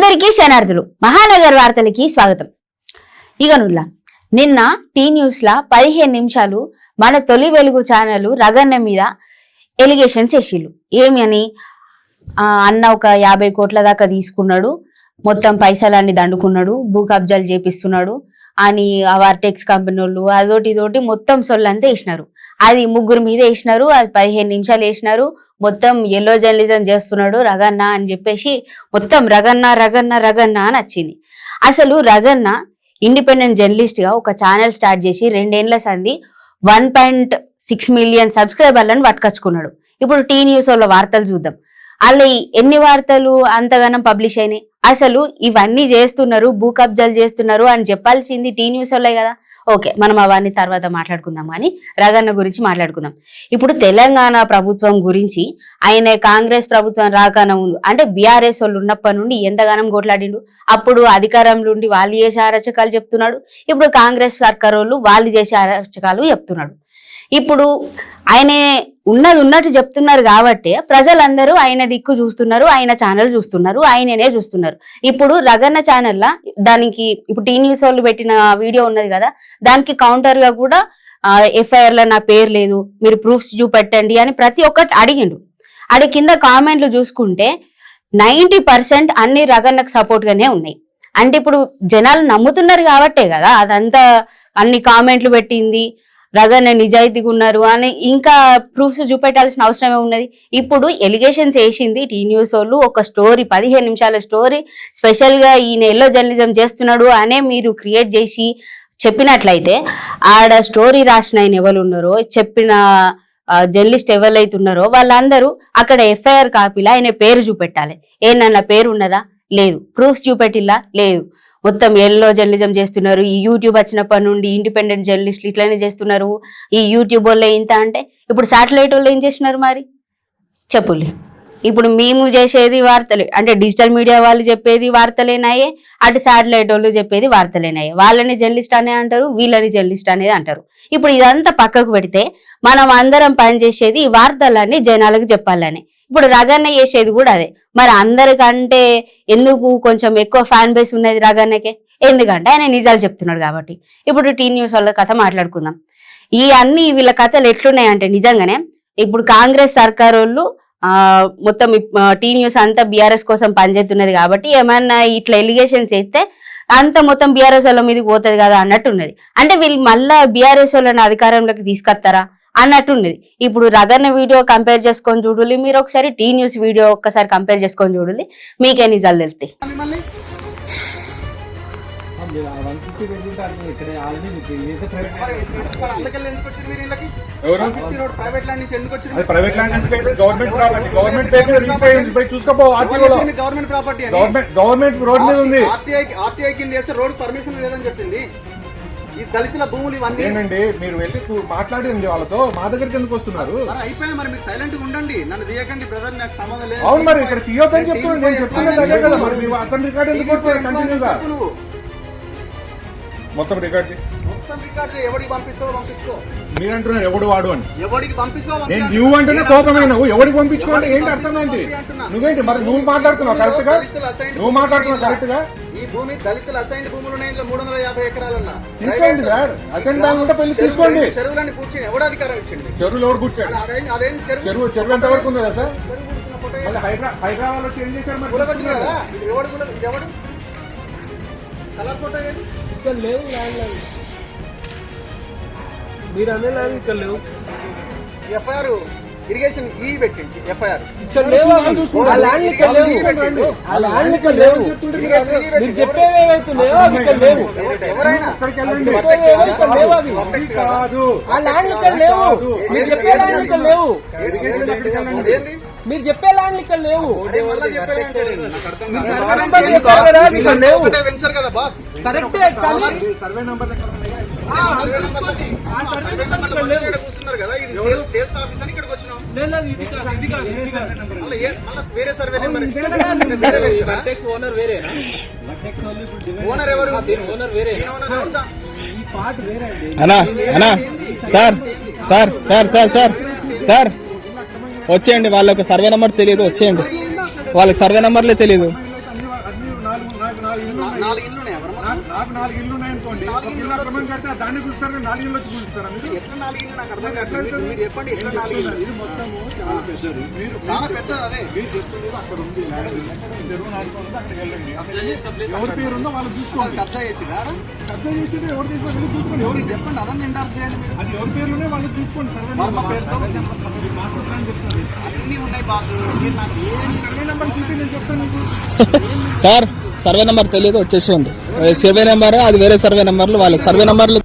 అందరికీ శనార్థులు మహానగర్ వార్తలకి స్వాగతం. ఇగనుల్లా నిన్న టీ న్యూస్ లా 15 నిమిషాలు మన తొలి వెలుగు ఛానల్ రగన్న మీద ఎలిగేషన్స్ వేసిళ్ళు. ఏమి అని అన్న ఒక 50 కోట్ల దాకా తీసుకున్నాడు, మొత్తం పైసలన్నీ దండుకున్నాడు, భూ కబ్జాలు చేపిస్తున్నాడు అని వార్టెక్స్ కంపెనీ వాళ్ళు అదోటి ఇదోటి మొత్తం సొల్లంతా వేసినారు. అది ముగ్గురు మీద వేసినారు, అది 15 నిమిషాలు వేసినారు. మొత్తం ఎల్లో జర్నలిజం చేస్తున్నాడు రగన్న అని చెప్పేసి మొత్తం రగన్న రగన్న రగన్న అని వచ్చింది. అసలు రగన్న ఇండిపెండెంట్ జర్నలిస్ట్ గా ఒక ఛానల్ స్టార్ట్ చేసి 2 ఏళ్ల సంది 1.6 మిలియన్ సబ్స్క్రైబర్లను పట్టుకొచ్చుకున్నాడు. ఇప్పుడు టీ న్యూస్ వాళ్ళ వార్తలు చూద్దాం. అలా ఎన్ని వార్తలు అంతగానం పబ్లిష్ అయినాయి? అసలు ఇవన్నీ చేస్తున్నారు, భూ కబ్జాలు చేస్తున్నారు అని చెప్పాల్సింది టీ న్యూస్ వాళ్ళే కదా. ఓకే, మనం అవన్నీ తర్వాత మాట్లాడుకుందాం, కానీ రగన్న గురించి మాట్లాడుకుందాం. ఇప్పుడు తెలంగాణ ప్రభుత్వం గురించి ఆయన కాంగ్రెస్ ప్రభుత్వం రాకన ముందు అంటే బీఆర్ఎస్ వాళ్ళు ఉన్నప్పటి నుండి ఎంతగానం కొట్లాడిండు. అప్పుడు అధికారంలో ఉండి వాళ్ళు చేసే అరచకాలు చెప్తున్నాడు, ఇప్పుడు కాంగ్రెస్ సర్కార్ వాళ్ళు చేసే అరచకాలు చెప్తున్నాడు. ఇప్పుడు ఆయన ఉన్నట్టు చెప్తున్నారు కాబట్టి ప్రజలందరూ ఆయన దిక్కు చూస్తున్నారు, ఆయన ఛానల్ చూస్తున్నారు, ఆయననే చూస్తున్నారు. ఇప్పుడు రగన్న ఛానల్లా దానికి ఇప్పుడు టీ న్యూస్ వాళ్ళు పెట్టిన వీడియో ఉన్నది కదా, దానికి కౌంటర్ గా కూడా ఎఫ్ఐఆర్ లో నా పేరు లేదు, మీరు ప్రూఫ్స్ చూపెట్టండి అని ప్రతి ఒక్కటి అడిగిండు. కింద కామెంట్లు చూసుకుంటే 90% అన్ని రగన్నకు సపోర్ట్ గానే ఉన్నాయి. అంటే ఇప్పుడు జనాలు నమ్ముతున్నారు కాబట్టే కదా అదంతా అన్ని కామెంట్లు పెట్టింది. రగన్న నిజాయితీగా ఉన్నారు అని ఇంకా ప్రూఫ్స్ చూపెట్టాల్సిన అవసరమే ఉన్నది. ఇప్పుడు ఎలిగేషన్స్ వేసింది టీ న్యూస్ వాళ్ళు. ఒక స్టోరీ 15 నిమిషాల స్టోరీ స్పెషల్ గా ఈయన ఎల్లో జర్నలిజం చేస్తున్నాడు అనే మీరు క్రియేట్ చేసి చెప్పినట్లయితే ఆడ స్టోరీ రాసిన ఆయన ఎవరు ఉన్నారో, చెప్పిన జర్నలిస్ట్ ఎవరైతే ఉన్నారో వాళ్ళందరూ అక్కడ ఎఫ్ఐఆర్ కాపీలా ఆయన పేరు చూపెట్టాలి. ఏనన్నా పేరు ఉన్నదా? లేదు. ప్రూఫ్స్ చూపెట్టిల్లా? లేదు. మొత్తం ఎల్లో జర్నలిజం చేస్తున్నారు. ఈ యూట్యూబ్ వచ్చినప్పటి నుండి ఇండిపెండెంట్ జర్నలిస్టులు ఇట్లానే చేస్తున్నారు. ఈ యూట్యూబ్ వాళ్ళు ఇంత అంటే ఇప్పుడు శాటిలైట్ వాళ్ళు ఏం చేస్తున్నారు మరి చెప్పుల్లి. ఇప్పుడు మేము చేసేది వార్తలే అంటే డిజిటల్ మీడియా వాళ్ళు చెప్పేది వార్తలేనాయే, అటు శాటిలైట్ వాళ్ళు చెప్పేది వార్తలేనాయే. వాళ్ళని జర్నలిస్ట్ అనే అంటారు, వీళ్ళని జర్నలిస్ట్ అనేది అంటారు. ఇప్పుడు ఇదంతా పక్కకు పెడితే మనం అందరం పనిచేసేది ఈ వార్తలన్నీ జనాలకు చెప్పాలని. ఇప్పుడు రగన్న చేసేది కూడా అదే. మరి అందరికంటే ఎందుకు కొంచెం ఎక్కువ ఫ్యాన్ బేస్ ఉన్నది రగన్నకే? ఎందుకంటే ఆయన నిజాలు చెప్తున్నాడు కాబట్టి. ఇప్పుడు టీ న్యూస్ వాళ్ళ కథ మాట్లాడుకుందాం. ఈ అన్ని వీళ్ళ కథలు ఎట్లున్నాయంటే నిజంగానే ఇప్పుడు కాంగ్రెస్ సర్కార్ వాళ్ళు మొత్తం టీ న్యూస్ అంతా బీఆర్ఎస్ కోసం పనిచేస్తున్నది కాబట్టి ఏమన్నా ఇట్లా ఎలిగేషన్స్ చేస్తే అంత మొత్తం బీఆర్ఎస్ వాళ్ళ మీదకి పోతుంది కదా అన్నట్టున్నది. అంటే వీళ్ళు మళ్ళా బీఆర్ఎస్ వాళ్ళని అధికారంలోకి తీసుకొస్తారా అన్నట్టున్నది. ఇప్పుడు రగన్న వీడియో కంపేర్ చేసుకొని చూడాలి, మీరు ఒకసారి టీ న్యూస్ వీడియో ఒక్కసారి కంపేర్ చేసుకొని చూడాలి, మీకే నిజాలు తెలుస్తాయి. ఈ దళితుల భూములు ఇవన్నీ ఏంటండి? మీరు వెళ్ళి మాట్లాడండి వాళ్ళతో, మా దగ్గరికి ఎందుకు వస్తున్నారు? అయిపోయింది మరి, మీరు సైలెంట్ గా ఉండండి, నన్ను తీయకండి బ్రదర్, నాకు సంబంధం లేదు. అవును మరి ఇక్కడ తీయొద్దని చెప్తున్నాను, నేను చెప్తున్నాను అదే కదా. మరి మీరు అతని రికార్డ్ ఎందుకు కంటిన్యూగా మొత్తం రికార్డ్ చేయి, మొత్తం రికార్డ్ చేయి. ఎవరికి పంపిస్తావో పంపించుకో. మీరు అంటున్నారు ఎవడు వాడు అని, ఎవరికి పంపిస్తావో. నేను నువ్వు అంటేనే కోపమైనవు, ఎవరికి పంపించుకోండి ఏంటి అర్థం ఏంటి? నువ్వేంటి మరి నువ్వు మాట్లాడుతున్నావు కరెక్ట్ గా, నువ్వు మాట్లాడుతున్నావు కరెక్ట్ గా. ఈ భూమి దళితులు అసైన్డ్ భూములు ఉన్నాయి, 350 ఎకరాలున్నా తీసుకోండి సార్. అసైన్ బ్యాంక్ ఉంటే పెళ్లి తీసుకోండి. చెరువులన్నీ కూర్చొని ఎవడు అధికారం ఇచ్చింది? చెరువులు ఎవరు కూర్చోండి? అదేం చెరువు ఎంత వరకు ఉంది కదా సార్? హైదరాబాద్ లో చేంజ్ చేశారు మరి కదా. ఎవడు ఎవడు కలర్ ఫోటో ఇక్కడ లేవు, ల్యాండ్ మీరు అనే ల్యాండ్ ఇక్కడ లేవు. ఎఫ్ఐఆర్ ఇరిగేషన్ ఈ పెట్టింది, ఎఫ్ఐఆర్ ఇక్కడ లేవు. ఆ ల్యాండ్ ఇక్కడ లేవు, ఆ ల్యాండ్ ఇక్కడ లేవు. మీరు చెప్పేవి ఏవైతున్నాయో అవి ఇక్కడ లేవు. ఎవరైనా ఆ ల్యాండ్ ఇక్కడ లేవు, మీరు చెప్పే ల్యాండ్ ఇక్కడ లేవు, మీరు చెప్పే ల్యాండ్ ఇక్కడ లేవు. కరెక్టే కానీ సర్వే నెంబర్ కూర్చున్నారు కదా, ఇది సేల్స్ ఆఫీస్ అని ఇక్కడికి వచ్చినాం. వేరే సర్వే నెంబర్ ఓనర్ వేరే, ఓనర్ ఎవరు? ఓనర్ వేరే. అన్నా అన్నా sir sir sir sir sir sir వచ్చేయండి, వాళ్ళకి సర్వే నెంబర్ తెలియదు, వచ్చేయండి, వాళ్ళకి సర్వే నెంబర్లే తెలియదు. నాకు 4 ఇల్లు ఉన్నాయనుకోండి, ఒక ఇల్లు అక్రమం కడితే దాన్ని చూస్తారు, 4 ఇల్లు వచ్చి చూస్తారా మీరు? ఎట్లా 4 ఇల్లు నాకు అర్థం కాదు. మీరు చెప్పండి ఎట్లా 4 ఇల్లు? ఇది మొత్తము చాలా పెద్దది. చాలా పెద్దది. అదే మీరు చెప్తుంది అక్కడ ఉంది, చెరువు నాటుకోండి, అక్కడికి వెళ్ళండి. ఎవరి పేరు ఉందో వాళ్ళు చూసుకోండి. కబ్జా చేసి కబ్జా చేసి ఎవరు తీసుకొని వెళ్ళి చూసుకోండి. ఎవరు చెప్పండి అదన్నీ ఎండార్స్ చేయండి మీరు. అది ఎవరి పేర్లోనే వాళ్ళు చూసుకోండి. సర్వే వర్మ పేరుతో మాస్టర్ ప్లాన్ చెప్తారు, అన్నీ ఉన్నాయి బాస్. మీరు నాకు ఏం సర్వే నెంబర్ చూపి నేను చెప్తాను మీకు. సార్ సర్వే నెంబర్ తెలియదు వచ్చేసేయండి. సర్వే నెంబర్ అది వేరే సర్వే నెంబర్లు వాళ్ళ సర్వే నెంబర్లు